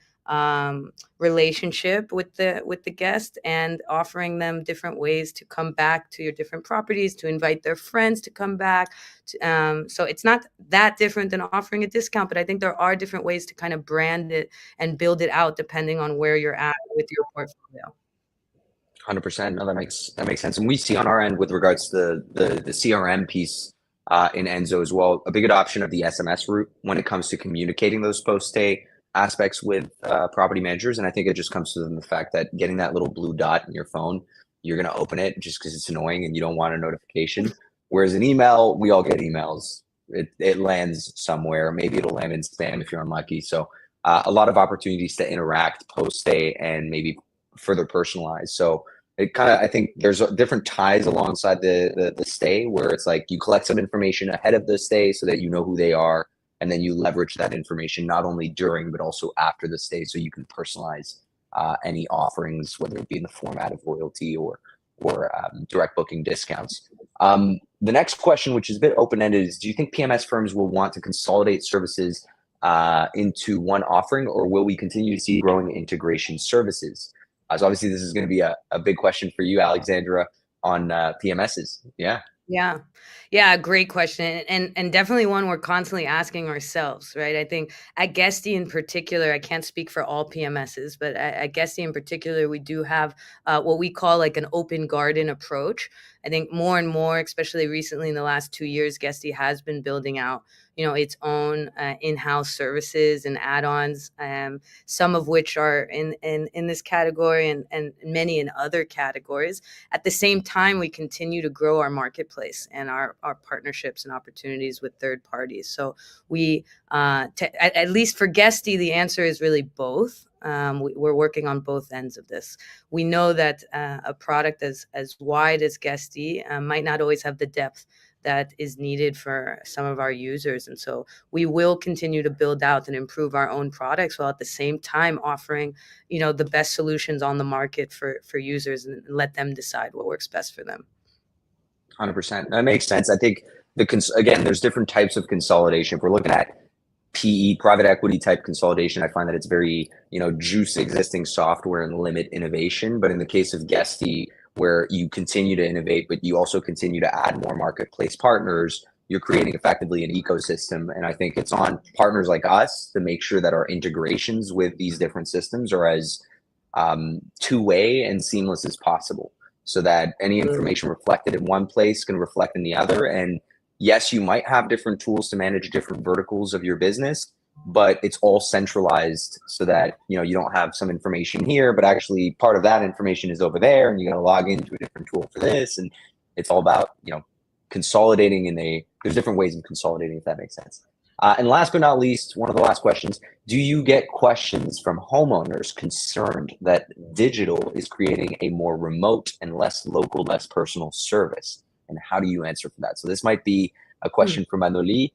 relationship with the guest and offering them different ways to come back to your different properties, to invite their friends to come back. So it's not that different than offering a discount, but I think there are different ways to kind of brand it and build it out depending on where you're at with your portfolio. 100%. No, that makes sense. And we see on our end with regards to the CRM piece in Enzo as well, a big adoption of the SMS route when it comes to communicating those post-stay aspects with property managers. And I think it just comes to the fact that getting that little blue dot in your phone, you're going to open it just because it's annoying and you don't want a notification. Whereas an email, we all get emails. It lands somewhere. Maybe it'll land in spam if you're unlucky. So a lot of opportunities to interact post-stay and maybe further personalize. So it kind of, I think there's different ties alongside the stay where it's like you collect some information ahead of the stay so that you know who they are, and then you leverage that information not only during but also after the stay, so you can personalize any offerings, whether it be in the format of loyalty or direct booking discounts. The next question, which is a bit open-ended, is do you think PMS firms will want to consolidate services into one offering, or will we continue to see growing integration services? So obviously this is going to be a big question for you, Alexandra, on PMSs. Yeah, great question. And definitely one we're constantly asking ourselves, right? I think at Guesty in particular, I can't speak for all PMSs, but at Guesty in particular, we do have what we call like an open garden approach. I think more and more, especially recently in the last 2 years, Guesty has been building out, its own in-house services and add-ons, some of which are in this category and many in other categories. At the same time, we continue to grow our marketplace and our partnerships and opportunities with third parties. So we, at least for Guesty, the answer is really both. We're working on both ends of this. We know that a product as wide as Guesty might not always have the depth that is needed for some of our users. And so we will continue to build out and improve our own products while at the same time offering, the best solutions on the market for users, and let them decide what works best for them. 100%. That makes sense. I think again, there's different types of consolidation. If we're looking at PE, private equity type consolidation, I find that it's very, juice existing software and limit innovation. But in the case of Guesty, where you continue to innovate, but you also continue to add more marketplace partners, you're creating effectively an ecosystem. And I think it's on partners like us to make sure that our integrations with these different systems are as two-way and seamless as possible, so that any information reflected in one place can reflect in the other. And yes, you might have different tools to manage different verticals of your business, but it's all centralized so that, you don't have some information here, but actually part of that information is over there, and you got to log into a different tool for this. And it's all about, consolidating there's different ways of consolidating, if that makes sense. And last but not least, one of the last questions, do you get questions from homeowners concerned that digital is creating a more remote and less local, less personal service? And how do you answer for that? So this might be a question from Manoli.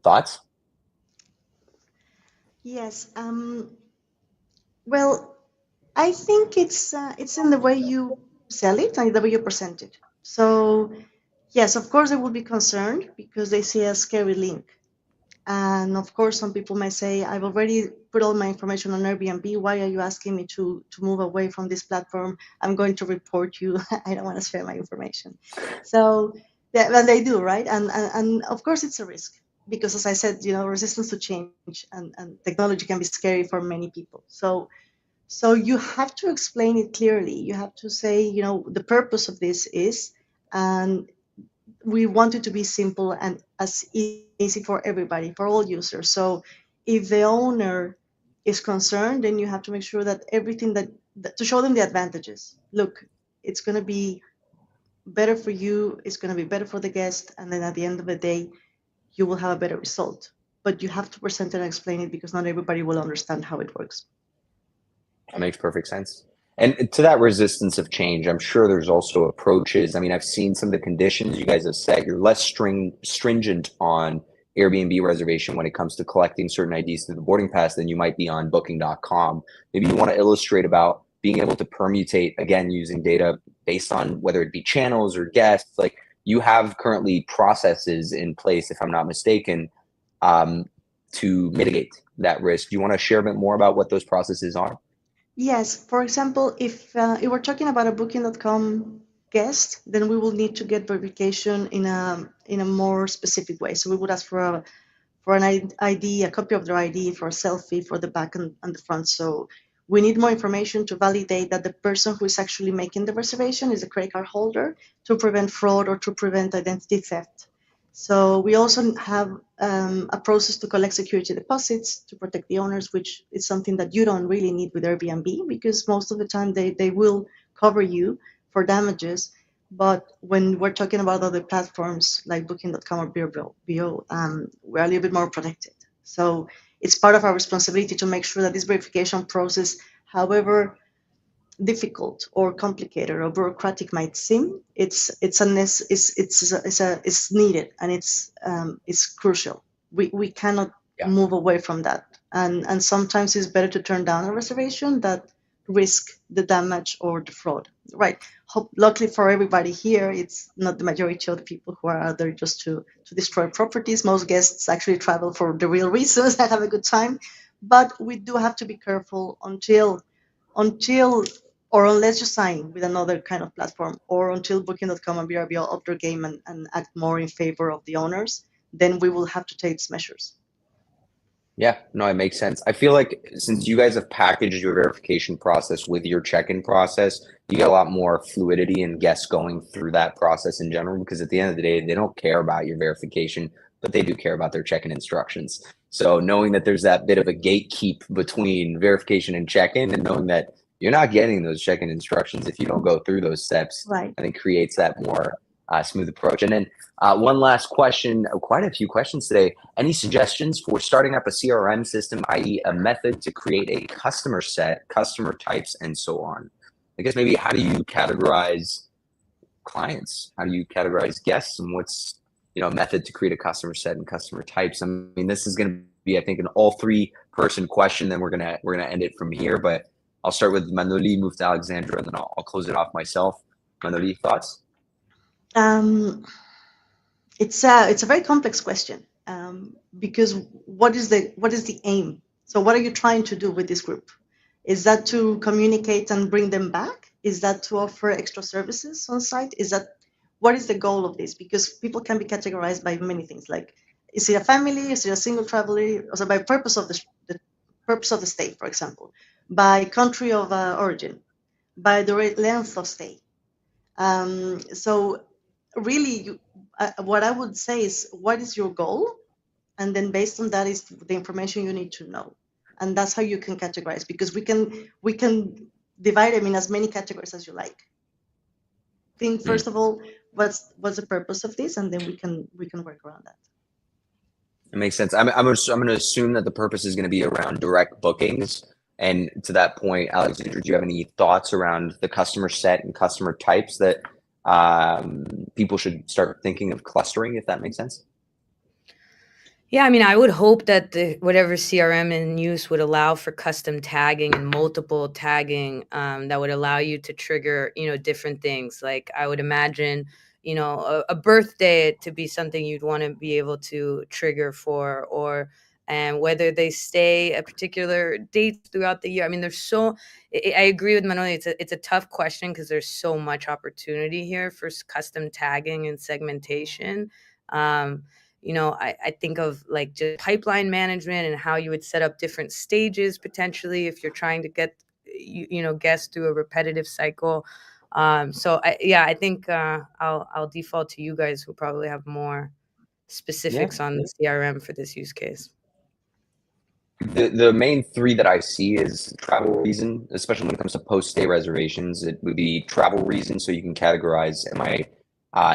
Thoughts? Yes. Well, I think it's in the way you sell it and the way you present it. So yes, of course, they will be concerned because they see a scary link. And of course, some people may say, I've already put all my information on Airbnb. Why are you asking me to move away from this platform? I'm going to report you. I don't want to share my information. So well, they do, right? And of course, it's a risk because, as I said, resistance to change and technology can be scary for many people. So you have to explain it clearly. You have to say, the purpose of this is, and we want it to be simple and as easy for everybody, for all users. So if the owner is concerned, then you have to make sure that everything to show them the advantages. Look, it's going to be better for you. It's going to be better for the guest. And then at the end of the day, you will have a better result. But you have to present it and explain it because not everybody will understand how it works. That makes perfect sense. And to that resistance of change, I'm sure there's also approaches. I mean, I've seen some of the conditions you guys have set. You're less stringent on Airbnb reservation when it comes to collecting certain IDs through the boarding pass than you might be on Booking.com. Maybe you want to illustrate about being able to permutate, again, using data based on whether it be channels or guests. Like, you have currently processes in place, if I'm not mistaken, to mitigate that risk. Do you want to share a bit more about what those processes are? Yes. For example, if we're talking about a Booking.com guest, then we will need to get verification in a more specific way. So we would ask for an ID, a copy of their ID, for a selfie, for the back and the front. So we need more information to validate that the person who is actually making the reservation is a credit card holder, to prevent fraud or to prevent identity theft. So we also have a process to collect security deposits to protect the owners, which is something that you don't really need with Airbnb because most of the time they will cover you for damages. But when we're talking about other platforms like Booking.com or Vrbo, we're a little bit more protected. So it's part of our responsibility to make sure that this verification process, however difficult or complicated or bureaucratic might seem, it's needed and it's crucial. We cannot move away from that, and sometimes it's better to turn down a reservation than risk the damage or the fraud. Right. Luckily for everybody here, it's not the majority of the people who are out there just to destroy properties. Most guests actually travel for the real reasons and have a good time, but we do have to be careful until or unless you sign with another kind of platform, or until Booking.com and Vrbo up their game and act more in favor of the owners, then we will have to take these measures. Yeah, no, it makes sense. I feel like since you guys have packaged your verification process with your check-in process, you get a lot more fluidity in guests going through that process in general, because at the end of the day, they don't care about your verification, but they do care about their check-in instructions. So knowing that there's that bit of a gatekeep between verification and check-in, and knowing that you're not getting those check-in instructions if you don't go through those steps, right, I think creates that more smooth approach. And then one last question, quite a few questions today. Any suggestions for starting up a CRM system, i.e. a method to create a customer set, customer types, and so on? I guess maybe how do you categorize clients? How do you categorize guests, and what's, method to create a customer set and customer types? I mean, this is going to be, I think, an all 3-person question. Then we're gonna end it from here. But I'll start with Manoli, move to Alexandra, and then I'll close it off myself. Manoli, thoughts? It's a very complex question, because what is the aim? So what are you trying to do with this group? Is that to communicate and bring them back? Is that to offer extra services on site? What is the goal of this? Because people can be categorized by many things. Like, is it a family? Is it a single traveler? Also, by purpose of the purpose of the stay, for example, by country of origin, by the length of stay. So really, what I would say is, what is your goal? And then based on that is the information you need to know. And that's how you can categorize, because we can divide them in as many categories as you like. Think first of all, what's the purpose of this, and then we can work around that. It makes sense. I'm going to assume that the purpose is going to be around direct bookings. And to that point, Alexandra, do you have any thoughts around the customer set and customer types that people should start thinking of clustering, if that makes sense? Yeah, I mean, I would hope that whatever CRM in use would allow for custom tagging and multiple tagging, that would allow you to trigger, different things. Like, I would imagine, a birthday to be something you'd want to be able to trigger for, and whether they stay at particular dates throughout the year. I mean, I agree with Manoli. It's a tough question because there's so much opportunity here for custom tagging and segmentation. I think of like just pipeline management and how you would set up different stages potentially if you're trying to get, guests through a repetitive cycle. I think I'll default to you guys who probably have more specifics on the CRM for this use case. The main 3 that I see is travel reason, especially when it comes to post-stay reservations. It would be travel reason, so you can categorize, am I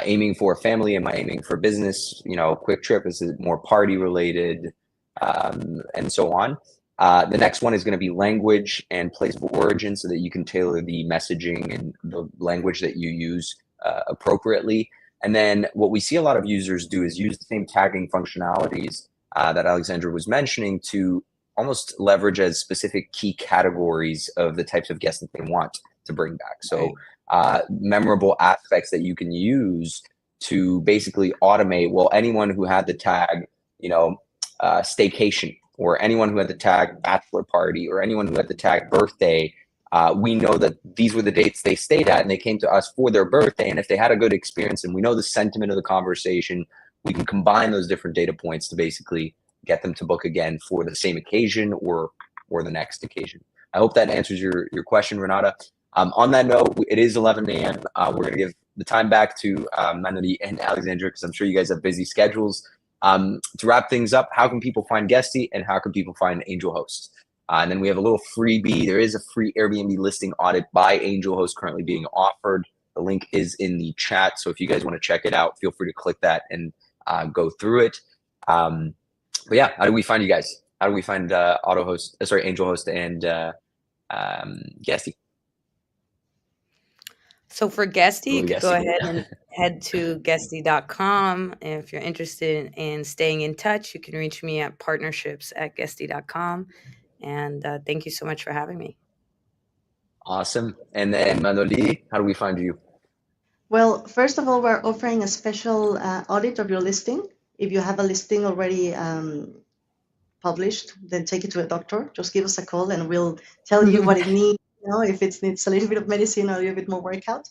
aiming for a family? Am I aiming for business? Quick trip, is it more party related, and so on. The next one is going to be language and place of origin, so that you can tailor the messaging and the language that you use appropriately. And then what we see a lot of users do is use the same tagging functionalities that Alexandra was mentioning to almost leverage as specific key categories of the types of guests that they want to bring back. So memorable aspects that you can use to basically automate, well, anyone who had the tag, staycation, or anyone who had the tag bachelor party, or anyone who had the tag birthday, we know that these were the dates they stayed at and they came to us for their birthday. And if they had a good experience and we know the sentiment of the conversation, we can combine those different data points to basically get them to book again for the same occasion or the next occasion. I hope that answers your question, Renata. On that note, it is 11 a.m. We're going to give the time back to Manoli and Alexandra, because I'm sure you guys have busy schedules. To wrap things up, how can people find Guesty and how can people find Angel Host? And then we have a little freebie. There is a free Airbnb listing audit by Angel Host currently being offered. The link is in the chat. So if you guys want to check it out, feel free to click that and go through it. But yeah, how do we find you guys? How do we find Angel Host and Guesty? So for Guesty, you can go ahead and head to guesty.com. If you're interested in staying in touch, you can reach me at partnerships@guesty.com. And thank you so much for having me. Awesome. And then Manoli, how do we find you? Well, first of all, we're offering a special audit of your listing. If you have a listing already published, then take it to a doctor. Just give us a call and we'll tell you what it needs. If it needs a little bit of medicine or a little bit more workout.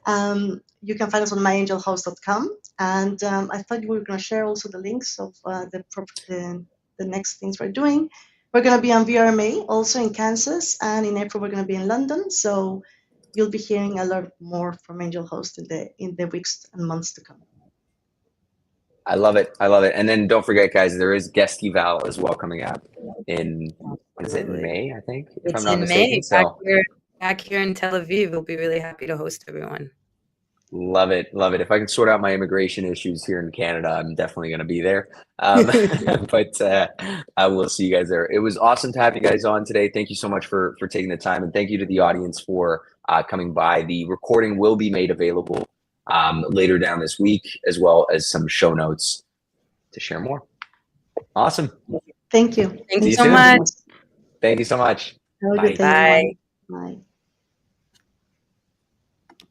You can find us on myangelhost.com. And I thought we were going to share also the links of the next things we're doing. We're going to be on VRMA also in Kansas, and in April we're going to be in London. So you'll be hearing a lot more from Angel Host in the weeks and months to come. I love it. And then don't forget, guys, there is Guest Eval as well coming up in May, I think, if I'm not mistaken. May, back here in Tel Aviv. We'll be really happy to host everyone. Love it. If I can sort out my immigration issues here in Canada, I'm definitely going to be there. But I will see you guys there. It was awesome to have you guys on today. Thank you so much for taking the time, and thank you to the audience for coming by. The recording will be made available later down this week, as well as some show notes to share more. Awesome. Thank you. Thank See you you so soon. much. Thank you so much. Have a Bye. good day, Bye. everyone. Bye.